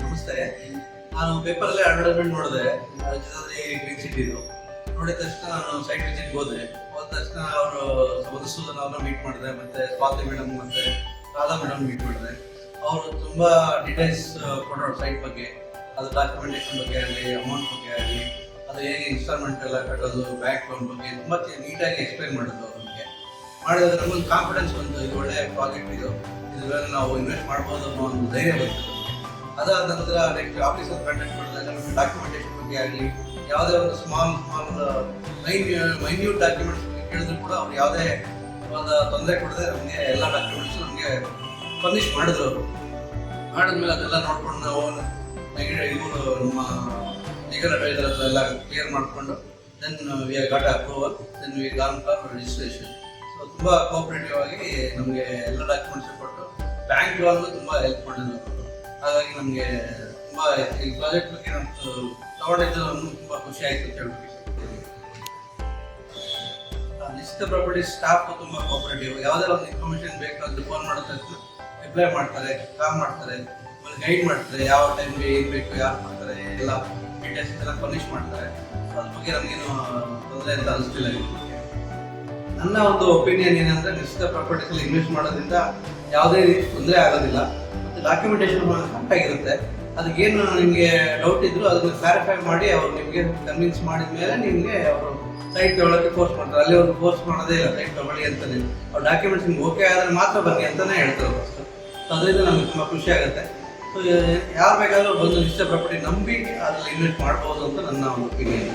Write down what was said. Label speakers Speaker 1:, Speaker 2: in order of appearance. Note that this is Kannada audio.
Speaker 1: ನಮಸ್ತೆ. ನಾನು ಪೇಪರಲ್ಲಿ ಅಡ್ವರ್ಟೈಸ್ಮೆಂಟ್ ನೋಡಿದೆ, ರಾಜ್ಯದಲ್ಲಿ ಗ್ರೀನ್ ಸಿಟಿದು. ನೋಡಿದ ತಕ್ಷಣ ನಾನು ಸೈಟ್ ವಿಸಿಟ್ ಹೋದ ತಕ್ಷಣ ಅವರು ಮಧುಸೂದನ್ ಅವ್ರನ್ನ ಮೀಟ್ ಮಾಡಿದೆ, ಮತ್ತೆ ಸ್ವಾತಿ ಮೇಡಮ್ ಮತ್ತೆ ರಾಧಾ ಮೇಡಮ್ ಮೀಟ್ ಮಾಡಿದೆ. ಅವರು ತುಂಬಾ ಡೀಟೇಲ್ಸ್ ಕೊಟ್ಟರು ಸೈಟ್ ಬಗ್ಗೆ, ಅದು ಡಾಕ್ಯುಮೆಂಟೇಶನ್ ಬಗ್ಗೆ ಆಗಲಿ, ಅಮೌಂಟ್ ಬಗ್ಗೆ ಆಗಲಿ, ಅದು ಹೇಗೆ ಇನ್ಸ್ಟಾಲ್ಮೆಂಟ್ ಎಲ್ಲ ಕಟ್ಟೋದು, ಬ್ಯಾಂಕ್ ಲೋನ್ ಬಗ್ಗೆ ತುಂಬ ನೀಟಾಗಿ ಎಕ್ಸ್ಪ್ಲೈನ್ ಮಾಡಿದ್ರು. ನಮಗೆ ಮಾಡಿದ್ರೆ ನಮಗೊಂದು ಕಾನ್ಫಿಡೆನ್ಸ್ ಬಂತು, ಇದು ಒಳ್ಳೆ ಪ್ರಾಜೆಕ್ಟ್, ಇದರಲ್ಲಿ ನಾವು ಇನ್ವೆಸ್ಟ್ ಮಾಡ್ಬೋದು ಅನ್ನೋ ಒಂದು ಧೈರ್ಯ ಬಂತು. ಅದಾದ ನಂತರ ನೆಕ್ಸ್ಟ್ ಆಫೀಸಲ್ಲಿ ಕಾಂಟ್ಯಾಕ್ಟ್ ಮಾಡಿದಾಗ ಡಾಕ್ಯುಮೆಂಟೇಶನ್ ಬಗ್ಗೆ ಆಗಲಿ, ಯಾವುದೇ ಒಂದು ಸ್ಮಾಲ್ ಮೈನ್ಯೂಟ್ ಡಾಕ್ಯುಮೆಂಟ್ಸ್ ಕೇಳಿದ್ರು ಕೂಡ ಅವ್ರು ಯಾವುದೇ ಒಂದು ತೊಂದರೆ ಕೊಡದೆ ನಮಗೆ ಎಲ್ಲ ಡಾಕ್ಯುಮೆಂಟ್ಸ್ ನಮಗೆ ಫರ್ನಿಷ್ ಮಾಡಿದ್ರು. ಅವರು ಮಾಡಿದ್ಮೇಲೆ ಅದೆಲ್ಲ ನೋಡ್ಕೊಂಡು ನಾವು ಇವರು ನಮ್ಮ ಲೀಗಲ್ ಅಡ್ವೈಸರ್ ಹತ್ರ ಎಲ್ಲ ಕ್ಲಿಯರ್ ಮಾಡಿಕೊಂಡು then we got approval, then we gone for registration. So ತುಂಬ ಕೋಆಪರೇಟಿವ್ ಆಗಿ ನಮಗೆ ಎಲ್ಲ ಡಾಕ್ಯುಮೆಂಟ್ಸ್ ಕೊಟ್ಟು ಬ್ಯಾಂಕ್ ಲೋನ್ಗೂ ತುಂಬ ಹೆಲ್ಪ್ ಮಾಡಿದ್ರು. ಹಾಗಾಗಿ ನಮಗೆ ತುಂಬ ಈ ಪ್ರಾಜೆಕ್ಟ್ ಬಗ್ಗೆ ನಾನು ತಗೊಂಡಿದ್ದು ನಮ್ಗೆ ತುಂಬ ಖುಷಿ ಆಯಿತು ಅಂತ ಹೇಳ್ಬಿಟ್ಟು. ನಿಶ್ಚಿತ ಪ್ರಾಪರ್ಟಿ ಸ್ಟಾಫ್ ತುಂಬ ಕೋಆಪರೇಟಿವ್. ಯಾವುದೇ ಒಂದು ಇನ್ಫಾರ್ಮೇಷನ್ ಬೇಕಾದ್ರೆ ಫೋನ್ ಮಾಡೋದು ರಿಪ್ಲೈ ಮಾಡ್ತಾರೆ, ಕಾಲ್ ಮಾಡ್ತಾರೆ, ಆಮೇಲೆ ಗೈಡ್ ಮಾಡ್ತಾರೆ, ಯಾವ ಟೈಮ್ಗೆ ಏನು ಬೇಕು, ಯಾರು ಮಾಡ್ತಾರೆ, ಎಲ್ಲ ಡೀಟೇಲ್ಸ್ ಎಲ್ಲ ಫರ್ನಿಷ್ ಮಾಡ್ತಾರೆ. ಅದ್ರ ಬಗ್ಗೆ ನಮಗೇನು ತೊಂದರೆ ಅಂತ ಅನಿಸ್ತಿಲ್ಲ. ನನ್ನ ಒಂದು ಒಪಿನಿಯನ್ ಏನಂದರೆ, ನಿಶ್ಚಿತ ಪ್ರಾಪರ್ಟೀಸಲ್ಲಿ ಇನ್ವೆಸ್ಟ್ ಮಾಡೋದ್ರಿಂದ ಯಾವುದೇ ರೀತಿ ತೊಂದರೆ ಆಗೋದಿಲ್ಲ, ಮತ್ತು ಡಾಕ್ಯುಮೆಂಟೇಶನ್ ಕರೆಕ್ಟಾಗಿರುತ್ತೆ. ಅದಕ್ಕೇನು ನಿಮಗೆ ಡೌಟ್ ಇದ್ದರೂ ಅದನ್ನು ಕ್ಲಾರಿಫೈ ಮಾಡಿ ಅವ್ರು ನಿಮಗೆ ಕನ್ವಿನ್ಸ್ ಮಾಡಿದ ಮೇಲೆ ನಿಮಗೆ ಅವರು ಸೈಟ್ ತೊಗೊಳಕ್ಕೆ ಫೋರ್ಸ್ ಮಾಡ್ತಾರೆ. ಅಲ್ಲಿ ಅವರು ಫೋರ್ಸ್ ಮಾಡೋದೇ ಇಲ್ಲ ಸೈಟ್ ತೊಗೊಳ್ಳಿ ಅಂತಲೇ. ಅವ್ರ ಡಾಕ್ಯುಮೆಂಟ್ಸ್ ನಿಮ್ಗೆ ಓಕೆ ಆದರೆ ಮಾತ್ರ ಬನ್ನಿ ಅಂತಲೇ ಹೇಳ್ತಾರೆ ಫಸ್ಟ್. ಸೊ ಅದರಿಂದ ನಮಗೆ ತುಂಬ ಖುಷಿ ಆಗುತ್ತೆ. ಸೊ ಯಾರು ಬೇಕಾದರೂ ಬಂದು ನಿಶ್ಚಿತ ಪ್ರಾಪರ್ಟಿ ನಂಬಿ ಅದರಲ್ಲಿ ಇನ್ವೆಸ್ಟ್ ಮಾಡ್ಬೋದು ಅಂತ ನನ್ನ ಒಂದು ಒಪಿನಿಯನ್.